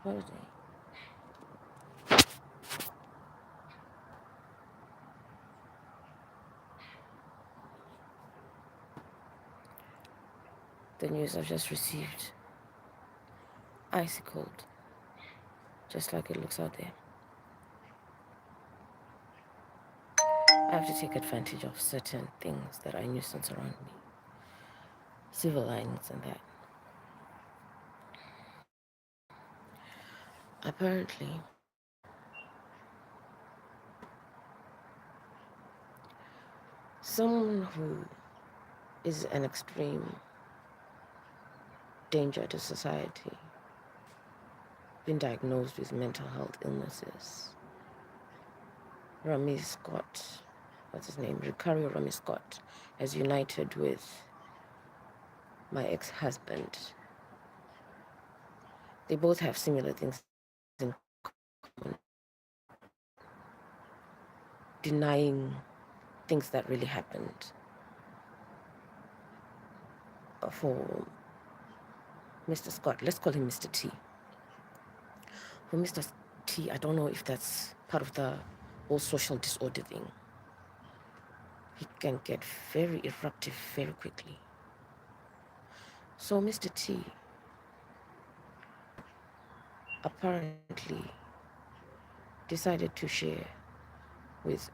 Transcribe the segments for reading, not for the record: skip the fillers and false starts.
Where is he? The news I've just received. Icy cold. Just like it looks out there. I have to take advantage of certain things that are a nuisance around me. Civil lines and that. Apparently, someone who is an extreme danger to society, been diagnosed with mental health illnesses. Rumbi Scott, what's his name? Ricario Rumbi Scott has united with my ex-husband. They both have similar things in common. Denying things that really happened. For Mr. Scott, let's call him Mr. T. For Mr. T, I don't know if that's part of the whole social disorder thing. He can get very eruptive very quickly. So Mr. T apparently decided to share with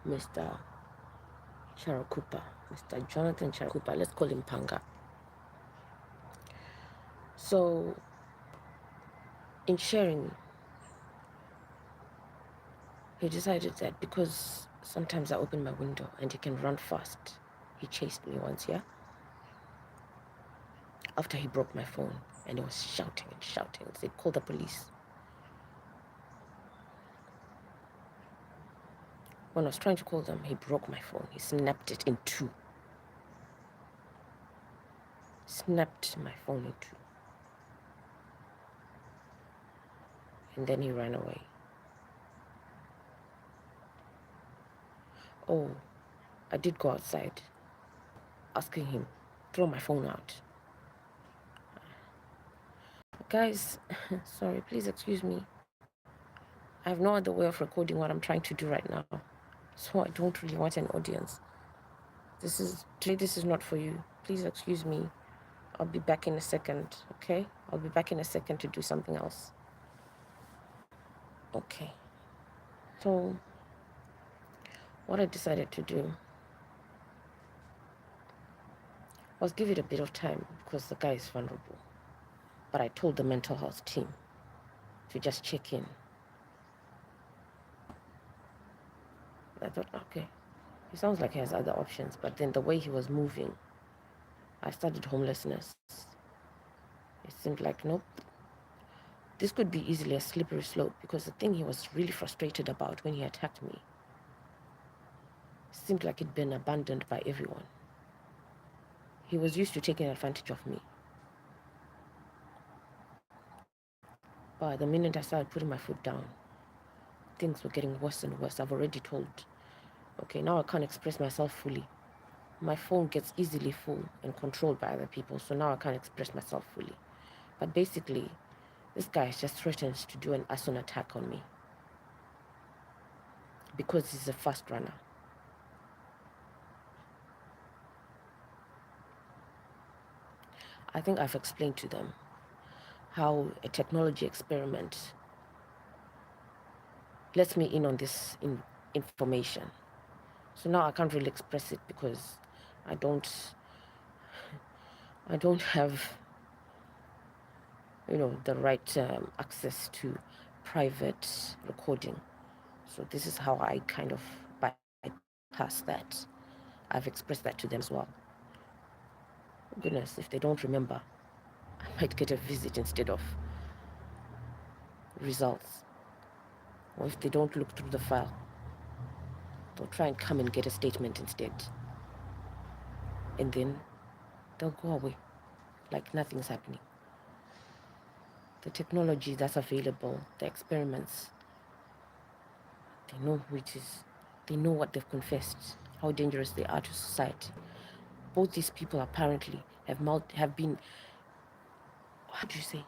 Mr. Charakupa, Mr. Jonathan Charakupa. Let's call him Panga. So in sharing, he decided that because sometimes I open my window and he can run fast. He chased me once, yeah? After he broke my phone and he was shouting and shouting. He said, call the police. When I was trying to call them, he broke my phone. He snapped it in two. Snapped my phone in two. And then he ran away. Oh, I did go outside asking him, throw my phone out. Guys, sorry, please excuse me. I have no other way of recording what I'm trying to do right now. So I don't really want an audience. This is not for you. Please excuse me. I'll be back in a second, okay? I'll be back in a second to do something else. Okay. So what I decided to do was give it a bit of time because the guy is vulnerable. But I told the mental health team to just check in. I thought, okay, he sounds like he has other options, but then the way he was moving, I started homelessness. It seemed like, nope, this could be easily a slippery slope because the thing he was really frustrated about when he attacked me seemed like it'd been abandoned by everyone. He was used to taking advantage of me. But the minute I started putting my foot down, things were getting worse and worse. I've already told, okay, now I can't express myself fully. My phone gets easily full and controlled by other people, so now I can't express myself fully. But basically, this guy just threatens to do an arson attack on me because he's a fast runner. I think I've explained to them how a technology experiment lets me in on this information. So now I can't really express it because I don't have, the right access to private recording. So this is how I kind of bypass that. I've expressed that to them as well. Goodness, if they don't remember, I might get a visit instead of results. Or if they don't look through the file, they'll try and come and get a statement instead. And then they'll go away like nothing's happening. The technology that's available, the experiments, they know who it is. They know what they've confessed, how dangerous they are to society. both these people apparently have been, how do you say,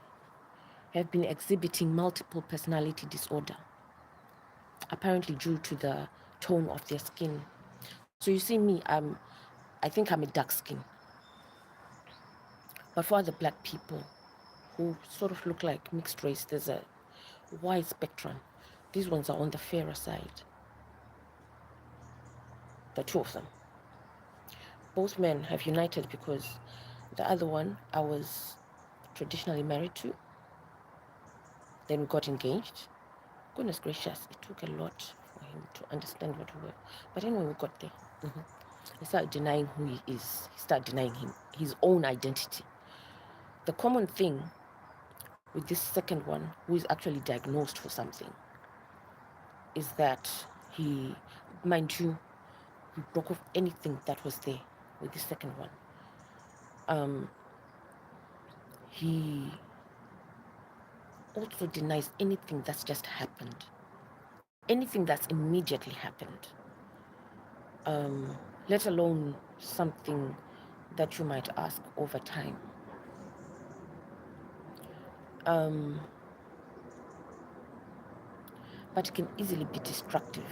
have been exhibiting multiple personality disorder, apparently due to the tone of their skin. So you see me, I think I'm a dark skin, but for other black people who sort of look like mixed race, there's a wide spectrum. These ones are on the fairer side, the two of them. Both men have united because the other one I was traditionally married to. Then we got engaged. Goodness gracious, it took a lot for him to understand what we were. But anyway, we got there. Mm-hmm. He started denying who he is. He started denying his own identity. The common thing with this second one, who is actually diagnosed for something, is that he, mind you, he broke off anything that was there with the second one. He also denies anything that's just happened, anything that's immediately happened, let alone something that you might ask over time. Um, but it can easily be destructive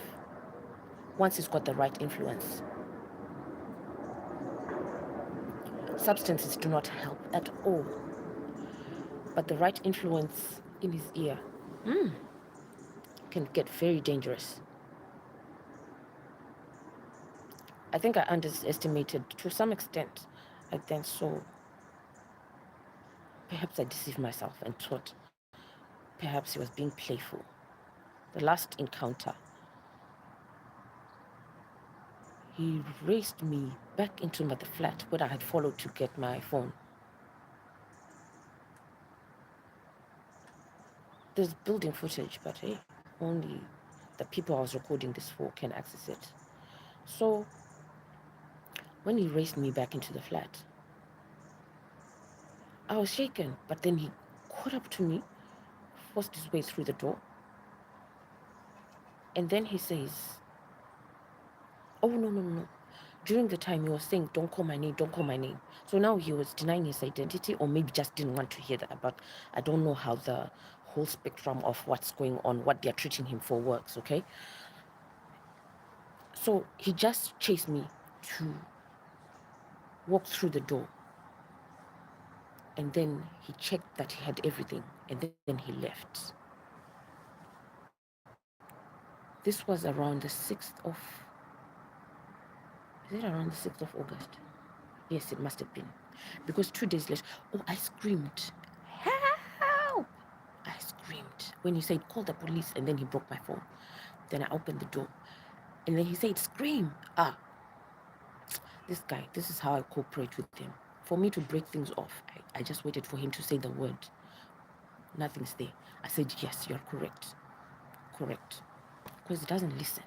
once it's got the right influence. Substances do not help at all, but the right influence in his ear can get very dangerous. I think I underestimated to some extent. I then saw, perhaps I deceived myself and thought perhaps he was being playful. The last encounter, he raced me back into the flat where I had followed to get my phone. There's building footage, but hey, only the people I was recording this for can access it. So when he raced me back into the flat, I was shaken, but then he caught up to me, forced his way through the door, and then he says, oh, no, no, no. During the time he was saying, don't call my name, don't call my name. So now he was denying his identity, or maybe just didn't want to hear that. But I don't know how the whole spectrum of what's going on, what they're treating him for works, okay? So he just chased me to walk through the door. And then he checked that he had everything, and then he left. This was around the 6th of, is it around the 6th of August? Yes, it must have been. Because 2 days later, oh, I screamed, help! I screamed when he said, call the police, and then he broke my phone. Then I opened the door, and then he said, scream. This guy, this is how I cooperate with him. For me to break things off, I just waited for him to say the word. Nothing's there. I said, yes, you're correct. Correct. Because he doesn't listen.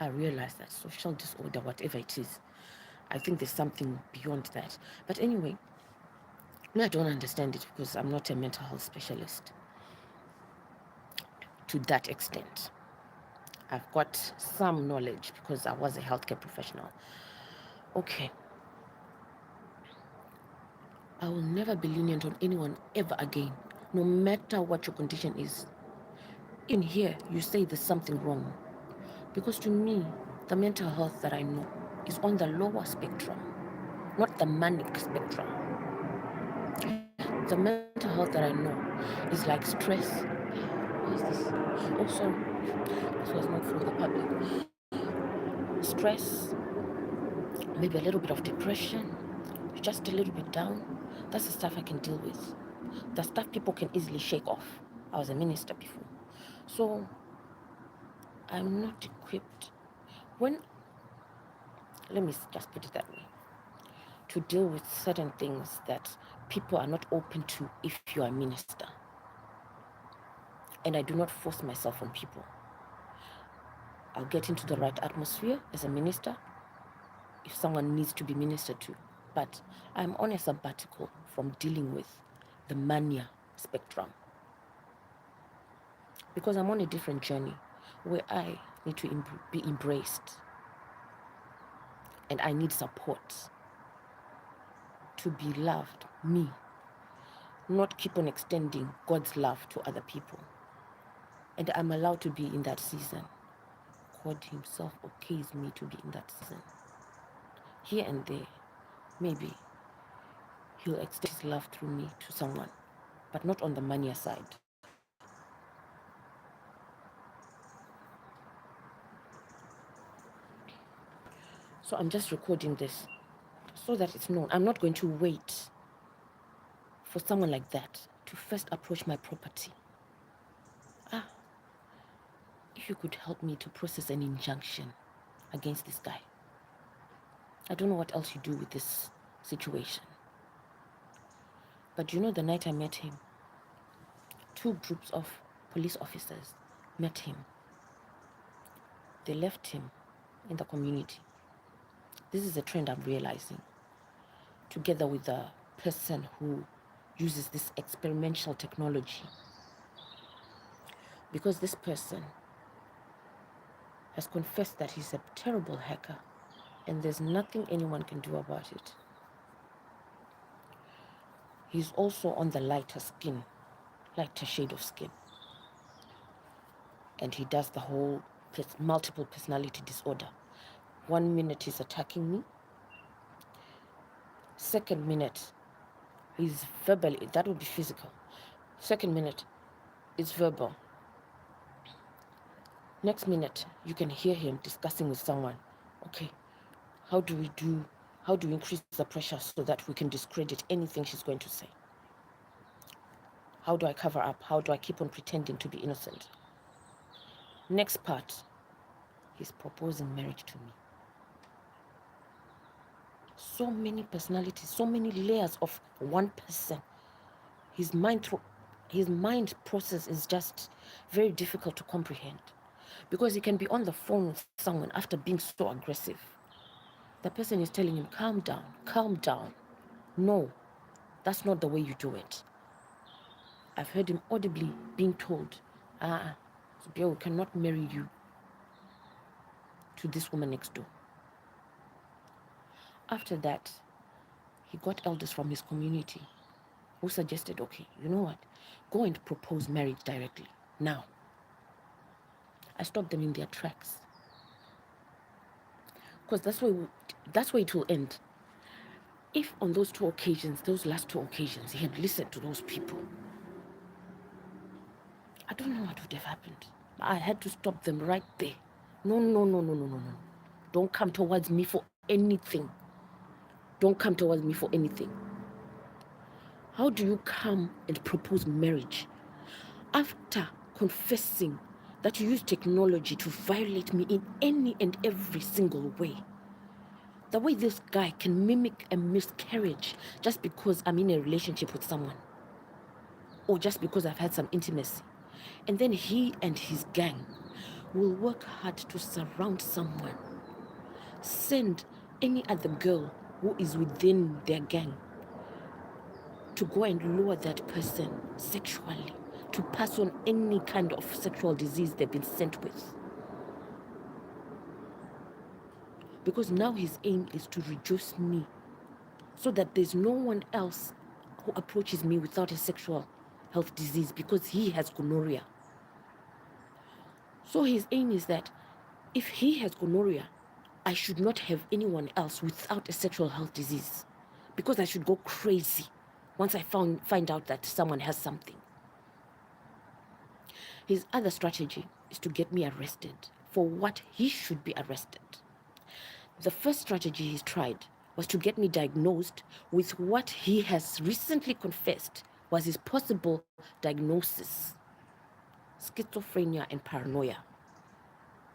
I realized that social disorder, whatever it is, I think there's something beyond that. But anyway, I don't understand it because I'm not a mental health specialist to that extent. I've got some knowledge because I was a healthcare professional. Okay. I will never be lenient on anyone ever again, no matter what your condition is. In here, you say there's something wrong. Because to me, the mental health that I know is on the lower spectrum, not the manic spectrum. The mental health that I know is like stress. What is this? Oh, sorry. This was not for the public. Stress, maybe a little bit of depression, just a little bit down. That's the stuff I can deal with. The stuff people can easily shake off. I was a minister before. So I'm not equipped. When, let me just put it that way, to deal with certain things that people are not open to if you are a minister. And I do not force myself on people. I'll get into the right atmosphere as a minister if someone needs to be ministered to. But I'm on a sabbatical from dealing with the mania spectrum because I'm on a different journey where I need to be embraced. and I need support to be loved, me, not keep on extending God's love to other people. And I'm allowed to be in that season. God himself okays me to be in that season. Here and there, maybe he'll extend his love through me to someone, but not on the money side. So I'm just recording this so that it's known. I'm not going to wait for someone like that to first approach my property. If you could help me to process an injunction against this guy. I don't know what else you do with this situation. But you know, the night I met him, 2 groups of police officers met him. They left him in the community. This is a trend I'm realizing, together with the person who uses this experimental technology. Because this person has confessed that he's a terrible hacker and there's nothing anyone can do about it. He's also on the lighter shade of skin. And he does the whole multiple personality disorder. 1 minute he's attacking me. Second minute he's verbally, that would be physical. Second minute is verbal. Next minute you can hear him discussing with someone. Okay, how do we increase the pressure so that we can discredit anything she's going to say? How do I cover up? How do I keep on pretending to be innocent? Next part, he's proposing marriage to me. So many personalities, so many layers of one person. His mind process is just very difficult to comprehend, because he can be on the phone with someone after being so aggressive. The person is telling him, calm down, calm down. No, that's not the way you do it. I've heard him audibly being told, we cannot marry you to this woman next door. After that, he got elders from his community who suggested, okay, you know what? Go and propose marriage directly, now. I stopped them in their tracks. Because that's where it will end. If on those last two occasions, he had listened to those people, I don't know what would have happened. I had to stop them right there. No. Don't come towards me for anything. Don't come towards me for anything. How do you come and propose marriage after confessing that you use technology to violate me in any and every single way? The way this guy can mimic a miscarriage just because I'm in a relationship with someone, or just because I've had some intimacy. And then he and his gang will work hard to surround someone, send any other girl who is within their gang to go and lure that person sexually, to pass on any kind of sexual disease they've been sent with. Because now his aim is to reduce me so that there's no one else who approaches me without a sexual health disease, because he has gonorrhea. So his aim is that if he has gonorrhea, I should not have anyone else without a sexual health disease, because I should go crazy once I find out that someone has something. His other strategy is to get me arrested for what he should be arrested. The first strategy he tried was to get me diagnosed with what he has recently confessed was his possible diagnosis: schizophrenia and paranoia.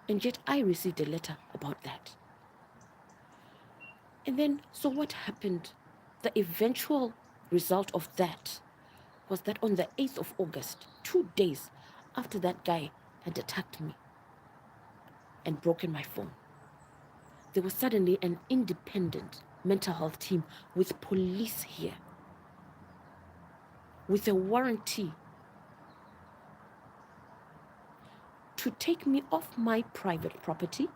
And yet I received a letter about that. And then, so what happened? The eventual result of that was that on the 8th of August, 2 days after that guy had attacked me and broken my phone, there was suddenly an independent mental health team with police here, with a warranty to take me off my private property,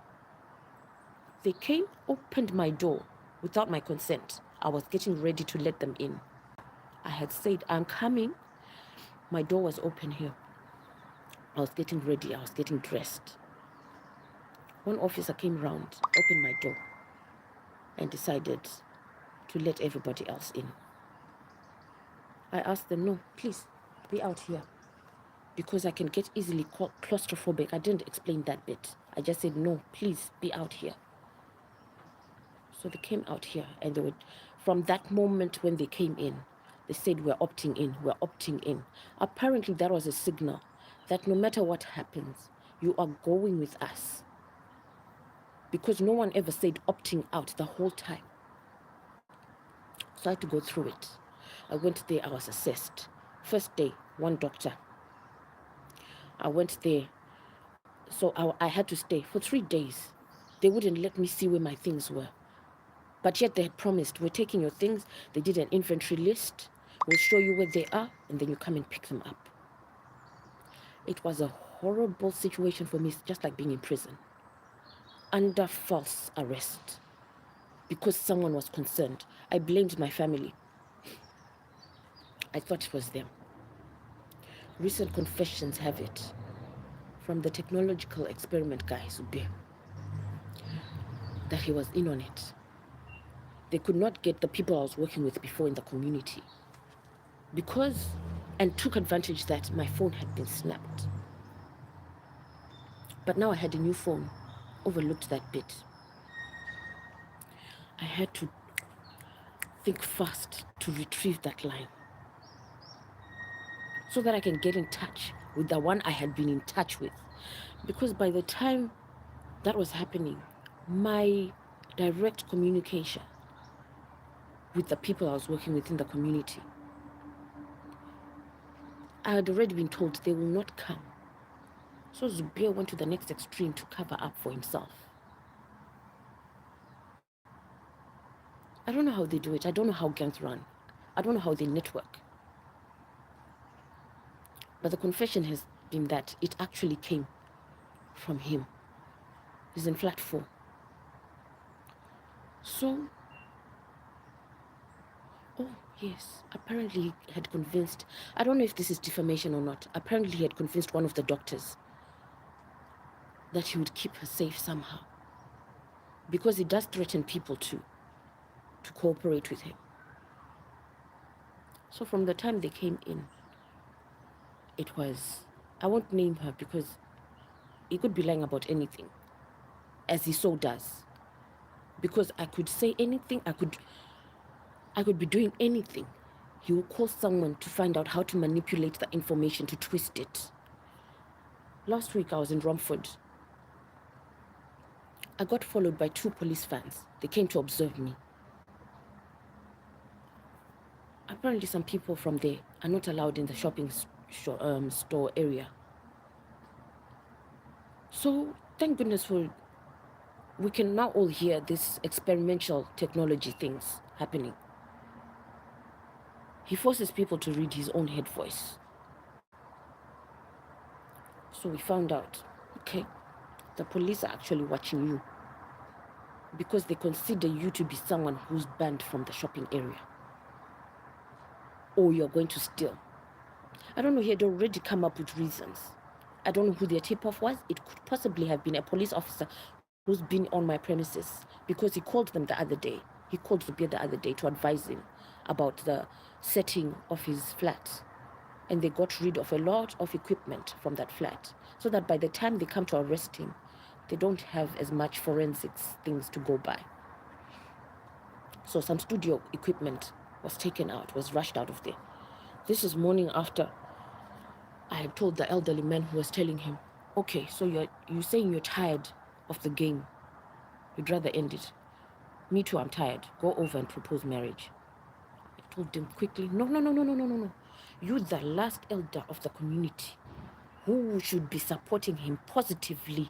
They came, opened my door without my consent. I was getting ready to let them in. I had said, I'm coming. My door was open here. I was getting ready. I was getting dressed. One officer came round, opened my door, and decided to let everybody else in. I asked them, no, please, be out here. Because I can get easily claustrophobic. I didn't explain that bit. I just said, no, please, be out here. So they came out here, and they would, from that moment when they came in, they said, we're opting in, we're opting in. Apparently, that was a signal that no matter what happens, you are going with us. Because no one ever said opting out the whole time. So I had to go through it. I went there, I was assessed. First day, one doctor. I went there, so I had to stay for 3 days. They wouldn't let me see where my things were. But yet they had promised, we're taking your things. They did an inventory list. We'll show you where they are, and then you come and pick them up. It was a horrible situation for me, just like being in prison. Under false arrest. Because someone was concerned. I blamed my family. I thought it was them. Recent confessions have it from the technological experiment guy, Zubir, that he was in on it. They could not get the people I was working with before in the community because, and took advantage that my phone had been snapped. But now I had a new phone, overlooked that bit. I had to think fast to retrieve that line so that I can get in touch with the one I had been in touch with. Because by the time that was happening, my direct communication with the people I was working with in the community, I had already been told they will not come. So Zubir went to the next extreme to cover up for himself. I don't know how they do it. I don't know how gangs run. I don't know how they network. But the confession has been that it actually came from him. He's in flat 4. So, oh yes, apparently he had convinced, I don't know if this is defamation or not, apparently he had convinced one of the doctors that he would keep her safe somehow. Because he does threaten people to cooperate with him. So from the time they came in, it was, I won't name her because he could be lying about anything, as he so does. Because I could say anything, I could be doing anything. He will call someone to find out how to manipulate the information to twist it. Last week I was in Romford. I got followed by 2 police vans. They came to observe me. Apparently some people from there are not allowed in the shopping store area. So thank goodness for, we can now all hear this experimental technology things happening. He forces people to read his own head voice. So we found out, okay, the police are actually watching you because they consider you to be someone who's banned from the shopping area. Or you're going to steal. I don't know, he had already come up with reasons. I don't know who their tip-off was. It could possibly have been a police officer who's been on my premises because he called them the other day. He called Zubir the other day to advise him about the setting of his flat. And they got rid of a lot of equipment from that flat so that by the time they come to arrest him, they don't have as much forensics things to go by. So some studio equipment was taken out, was rushed out of there. This is morning after I had told the elderly man who was telling him, okay, so you're saying you're tired of the game. You'd rather end it. Me too, I'm tired. Go over and propose marriage. I told him quickly, no. You're the last elder of the community who should be supporting him positively.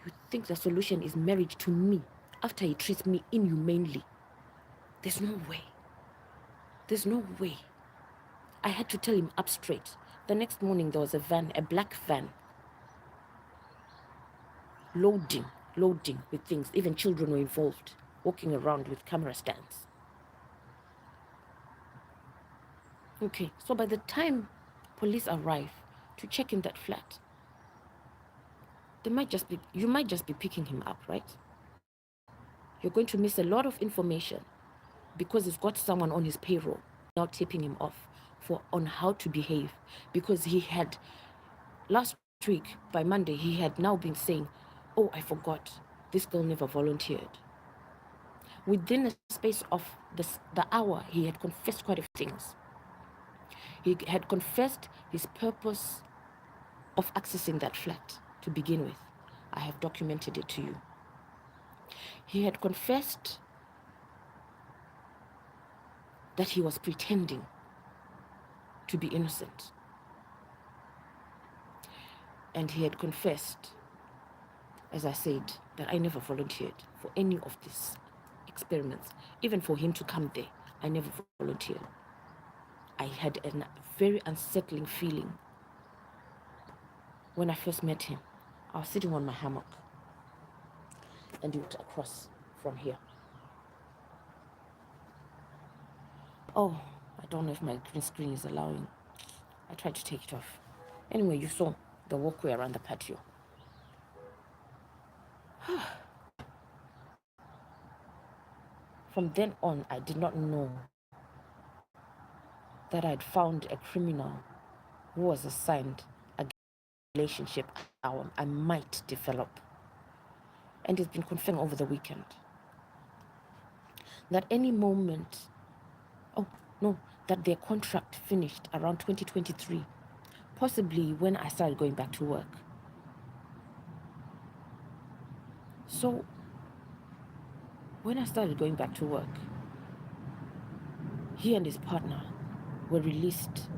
You think the solution is marriage to me after he treats me inhumanely? There's no way. There's no way. I had to tell him up straight. The next morning there was a van, a black van, loading loading with things. Even children were involved, walking around with camera stands. Okay, so by the time police arrive to check in that flat, you might just be picking him up, right? You're going to miss a lot of information because he's got someone on his payroll now tipping him off on how to behave, because he had last week by Monday he had now been saying, oh, I forgot, this girl never volunteered. Within a space of the hour, he had confessed quite a few things. He had confessed his purpose of accessing that flat to begin with. I have documented it to you. He had confessed that he was pretending to be innocent. And he had confessed, as I said, that I never volunteered for any of these experiments. Even for him to come there, I never volunteered. I had a very unsettling feeling when I first met him. I was sitting on my hammock and he looked across from here. Oh, I don't know if my green screen is allowing. I tried to take it off. Anyway, you saw the walkway around the patio. From then on, I did not know that I'd found a criminal who was assigned a relationship I might develop. And it's been confirmed over the weekend that any moment, that their contract finished around 2023, possibly when I started going back to work. So when I started going back to work, he and his partner were released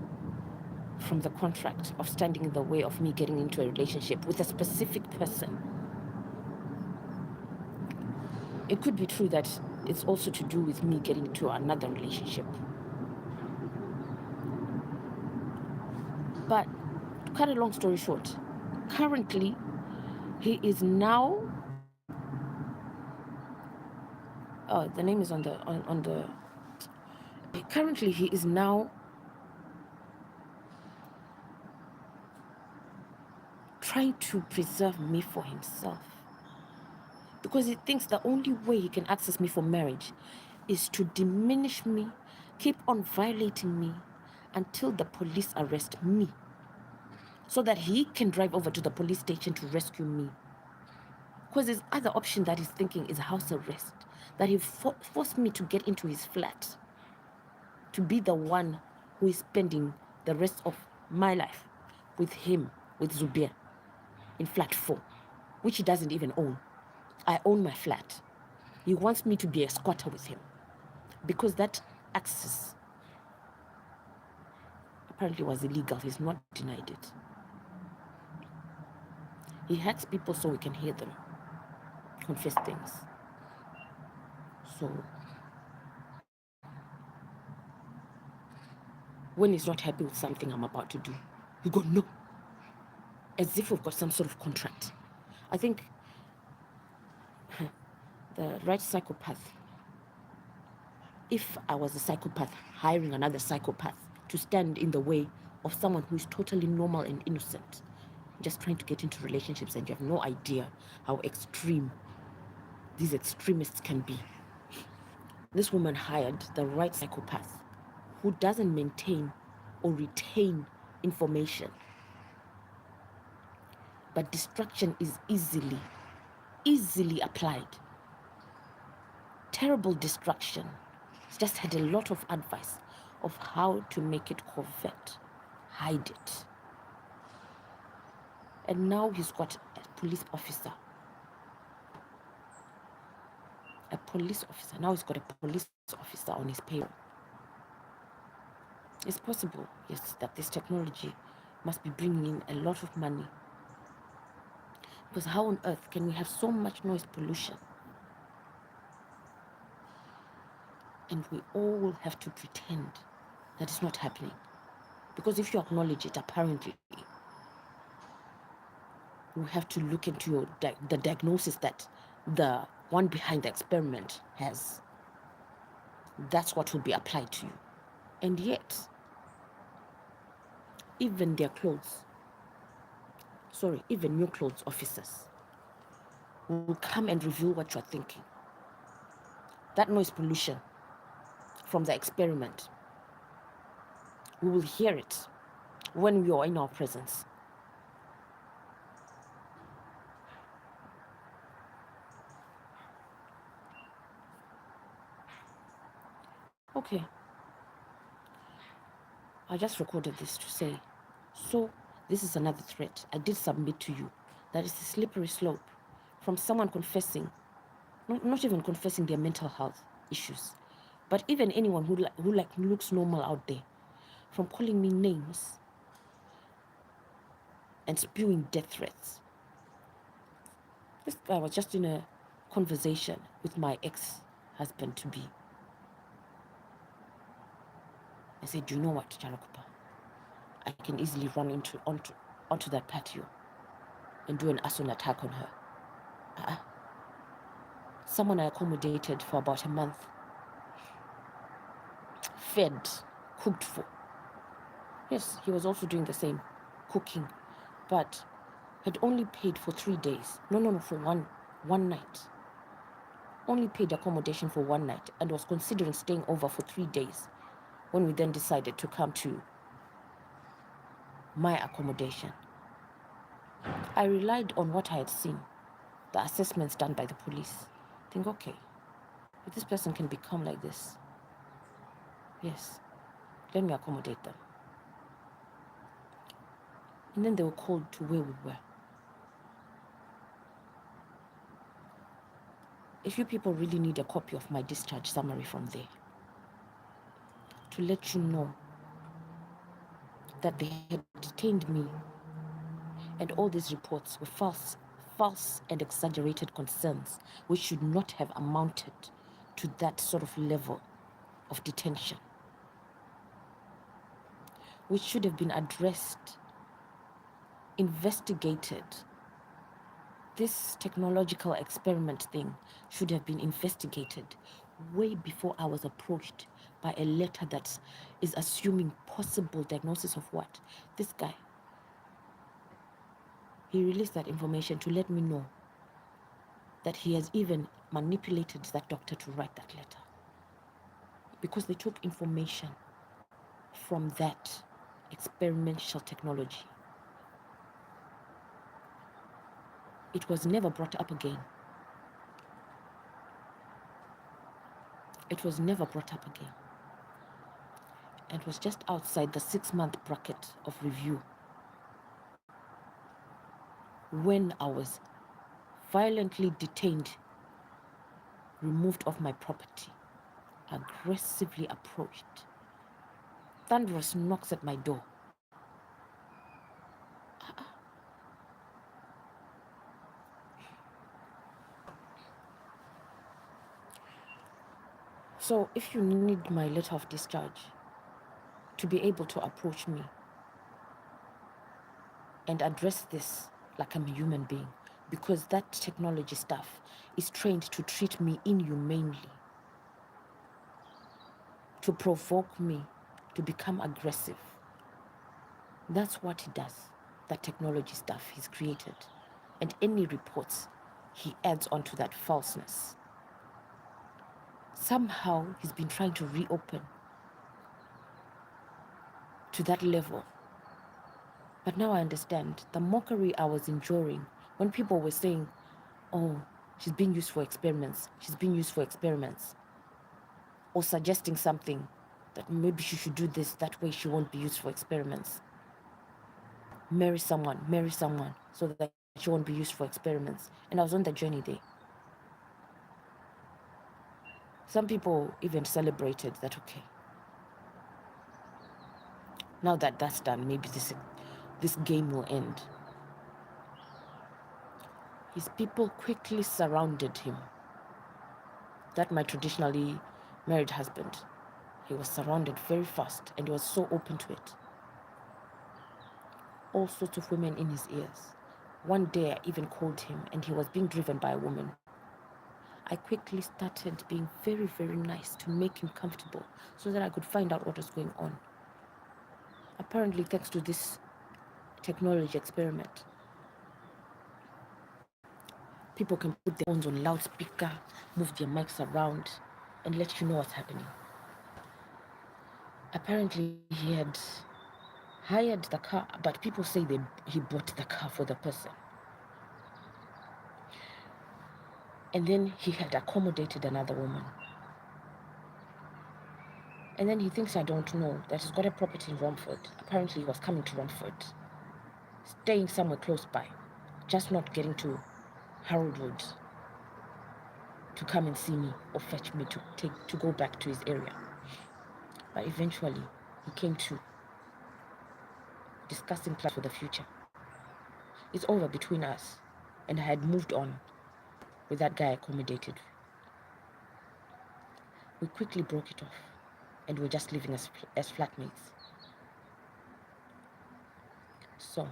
from the contract of standing in the way of me getting into a relationship with a specific person. It could be true that it's also to do with me getting into another relationship. But to cut a long story short, currently he is now the name is on the currently he is now trying to preserve me for himself, because he thinks the only way he can access me for marriage is to diminish me, keep on violating me until the police arrest me, so that he can drive over to the police station to rescue me. Because his other option that he's thinking is house arrest, that he forced me to get into his flat, to be the one who is spending the rest of my life with him, with Zubair, in flat 4, which he doesn't even own. I own my flat. He wants me to be a squatter with him, because that access apparently was illegal. He's not denied it. He hacks people so we can hear them confess things. So when he's not happy with something I'm about to do, he go, no, as if we've got some sort of contract. I think the right psychopath, if I was a psychopath hiring another psychopath to stand in the way of someone who is totally normal and innocent, just trying to get into relationships, and you have no idea how extreme these extremists can be. This woman hired the right psychopath who doesn't maintain or retain information, but distraction is easily applied. Terrible distraction. She just had a lot of advice of how to make it covert, hide it. And now he's got a police officer. Now he's got a police officer on his payroll. It's possible, yes, that this technology must be bringing in a lot of money. Because how on earth can we have so much noise pollution and we all have to pretend that it's not happening? Because if you acknowledge it, apparently we have to look into the diagnosis that the one behind the experiment has. That's what will be applied to you. And yet, even even your clothes officers will come and reveal what you're thinking. That noise pollution from the experiment, we will hear it when we are in our presence. Okay, I just recorded this to say, so this is another threat I did submit to you. That is a slippery slope from someone confessing, not even confessing their mental health issues, but even anyone who looks normal out there, from calling me names and spewing death threats. This guy was just in a conversation with my ex-husband to be. I said, you know what, Charakupa? I can easily run onto that patio and do an assault attack on her. Someone I accommodated for about a month, fed, cooked for. Yes, he was also doing the same, cooking, but had only paid for 3 days. No, for one night. Only paid accommodation for one night and was considering staying over for 3 days when we then decided to come to my accommodation. I relied on what I had seen, the assessments done by the police. Think, okay, if this person can become like this, yes, let me accommodate them. And then they were called to where we were. If you people really need a copy of my discharge summary from there, to let you know that they had detained me and all these reports were false and exaggerated concerns which should not have amounted to that sort of level of detention, which should have been addressed, investigated. This technological experiment thing should have been investigated way before I was approached by a letter that is assuming possible diagnosis of what? This guy. He released that information to let me know that he has even manipulated that doctor to write that letter. Because they took information from that experimental technology. It was never brought up again. It was never brought up again. It was just outside the 6-month bracket of review when I was violently detained, removed off my property, aggressively approached. Thunderous knocks at my door. So if you need my letter of discharge to be able to approach me and address this like I'm a human being, because that technology stuff is trained to treat me inhumanely, to provoke me to become aggressive. That's what he does, that technology stuff he's created. And any reports he adds onto that falseness. Somehow he's been trying to reopen to that level. But now I understand the mockery I was enduring when people were saying, oh, she's being used for experiments, she's being used for experiments, or suggesting something that maybe she should do this, that way she won't be used for experiments. Marry someone, so that she won't be used for experiments. And I was on the journey there. Some people even celebrated that, okay, now that that's done, maybe this game will end. His people quickly surrounded him. That my traditionally married husband, he was surrounded very fast and he was so open to it. All sorts of women in his ears. One day I even called him and he was being driven by a woman. I quickly started being very, very nice to make him comfortable so that I could find out what was going on. Apparently, thanks to this technology experiment, people can put their phones on loudspeaker, move their mics around, and let you know what's happening. Apparently, he had hired the car, but people say he bought the car for the person. And then he had accommodated another woman. And then he thinks I don't know that he's got a property in Romford. Apparently, he was coming to Romford, staying somewhere close by, just not getting to Harold Wood to come and see me or fetch me to go back to his area. But eventually, he came to discussing plans for the future. It's over between us, and I had moved on with that guy accommodated. We quickly broke it off, and we're just living as flatmates. So,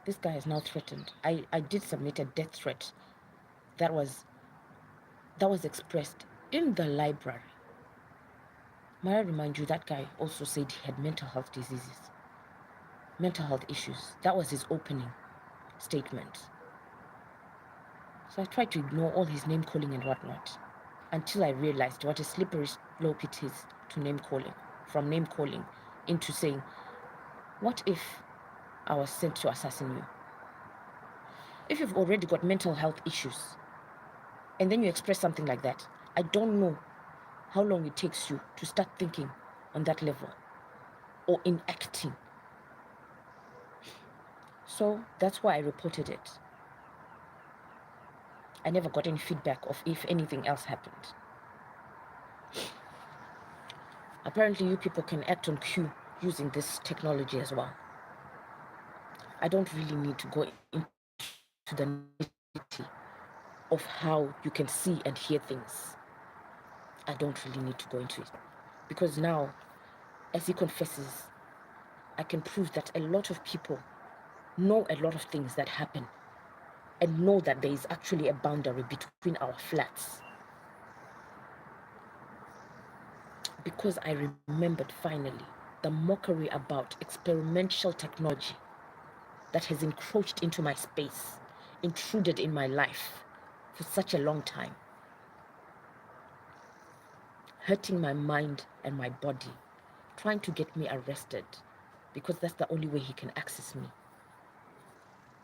this guy is now threatened. I did submit a death threat that was expressed in the library. May I remind you, that guy also said he had mental health diseases, mental health issues. That was his opening statement. So I tried to ignore all his name calling and whatnot until I realized what a slippery slope it is to name calling, from name calling into saying, what if I was sent to assassinate you? If you've already got mental health issues and then you express something like that, I don't know how long it takes you to start thinking on that level or enacting. So that's why I reported it. I never got any feedback of if anything else happened. Apparently, you people can act on cue using this technology as well. I don't really need to go into the nitty of how you can see and hear things. I don't really need to go into it. Because now, as he confesses, I can prove that a lot of people know a lot of things that happen and know that there is actually a boundary between our flats. Because I remembered finally the mockery about experimental technology that has encroached into my space, intruded in my life for such a long time, hurting my mind and my body, trying to get me arrested because that's the only way he can access me.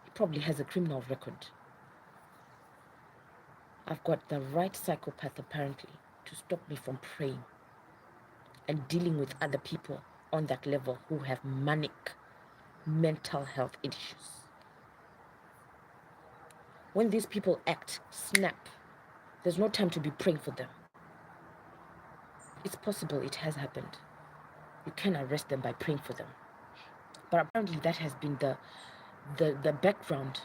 He probably has a criminal record. I've got the right psychopath apparently to stop me from praying and dealing with other people on that level who have manic mental health issues. When these people act, snap, there's no time to be praying for them. It's possible it has happened. You can arrest them by praying for them. But apparently that has been the background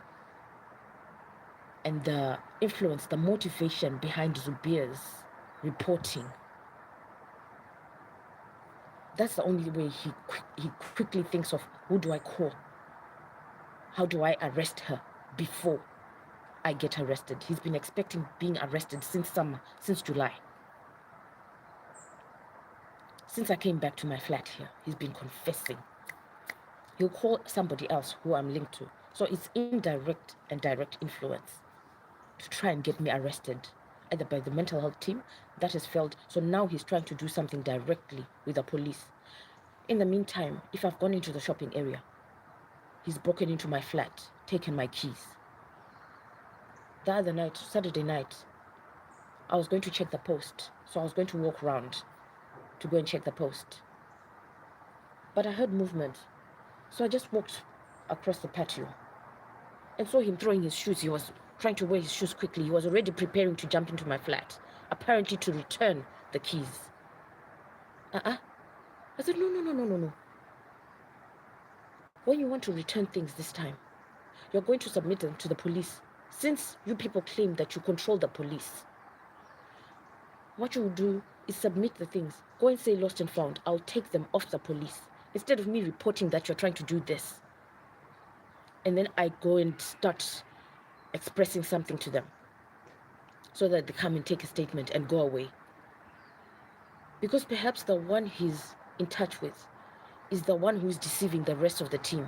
and the influence, the motivation behind Zubir's reporting. That's the only way he quickly thinks of, who do I call? How do I arrest her before I get arrested? He's been expecting being arrested since summer, since July. Since I came back to my flat here, he's been confessing. He'll call somebody else who I'm linked to. So it's indirect and direct influence to try and get me arrested, either by the mental health team that has failed. So now he's trying to do something directly with the police. In the meantime, if I've gone into the shopping area, he's broken into my flat, taken my keys. The other night, Saturday night, I was going to check the post. So I was going to walk around to go and check the post. But I heard movement. So I just walked across the patio and saw him throwing his shoes. He was trying to wear his shoes quickly. He was already preparing to jump into my flat, apparently to return the keys. I said, no. When you want to return things this time, you're going to submit them to the police. Since you people claim that you control the police, what you will do is submit the things. Go and say lost and found. I'll take them off the police. Instead of me reporting that you're trying to do this. and then I go and start expressing something to them so that they come and take a statement and go away. Because perhaps the one he's in touch with is the one who is deceiving the rest of the team.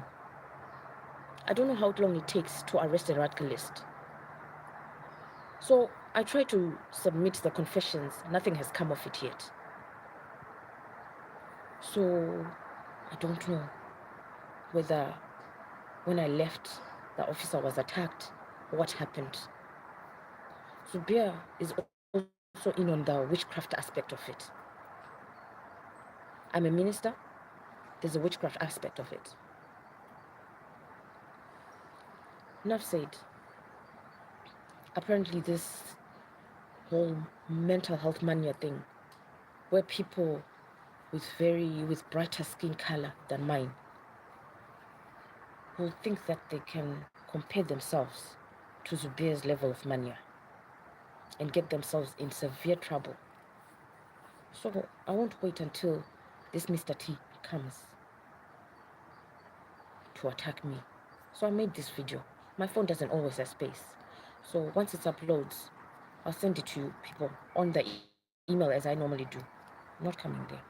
I don't know how long it takes to arrest a radicalist. So I try to submit the confessions. Nothing has come of it yet. So I don't know whether when I left, the officer was attacked or what happened. Zubia is also in on the witchcraft aspect of it. I'm a minister, there's a witchcraft aspect of it. Enough said. Apparently, this whole mental health mania thing, where people with brighter skin color than mine will think that they can compare themselves to Zubair's level of mania and get themselves in severe trouble. So I won't wait until this Mr. T comes to attack me. So I made this video. My phone doesn't always have space. So once it uploads, I'll send it to you people on the email as I normally do. I'm not coming there.